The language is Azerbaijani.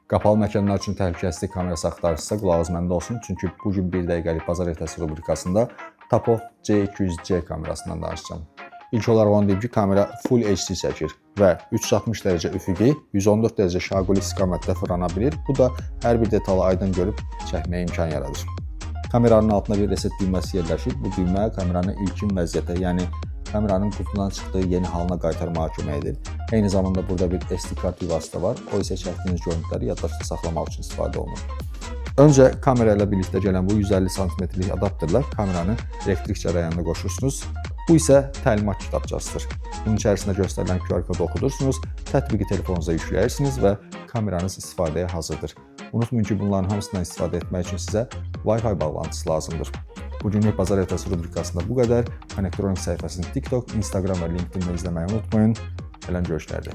Qapalı məkanlar üçün təhlükəsizlik kamerası axtarırsınızsa qulağınız məndə olsun. Çünki bu gün 1 dəqiqəlik bazar ertəsi rubrikasında Tapo C200C kamerasından danışacağım. İlk olaraq onu deyim ki, kamera Full HD çəkir və 360 dərəcə üfüqi, 114 dərəcə şaquli istiqamətdə fırlana bilir. Bu da hər bir detalı aydın görüb çəkməyə imkan yaradır. Kameranın altında bir reset düyməsi yerləşir. Bu düymə kameranı ilkin vəziyyətə, yəni kameranın qutudan çıxdığı yeni halına qaytarmağa kömək edir. Eyni zamanda burada bir SD kart yuvası da var. O isə çəkdiyiniz görüntüləri yaddaşda saxlamaq üçün istifadə olunur. Öncə kamera ilə birlikdə gələn bu 150 cm-lik adapterlə kameranı elektrik cərəyanına qoşursunuz. Bu isə təlimat kitabçasıdır. Bunun içərisində göstərilən QR kodu oxudursunuz, tətbiqi telefonunuza yükləyirsiniz və kameranız istifadəyə hazırdır. Unutmayın ki, bunların hamısından istifadə etmək üçün sizə Wi-Fi bağlantısı lazımdır. Bugünlük bazar ertəsi rubrikasında bu qədər. Connectronics səhifəsini TikTok, Instagram və LinkedIn-də izləməyi unutmayın. Gələn görüşlərdə.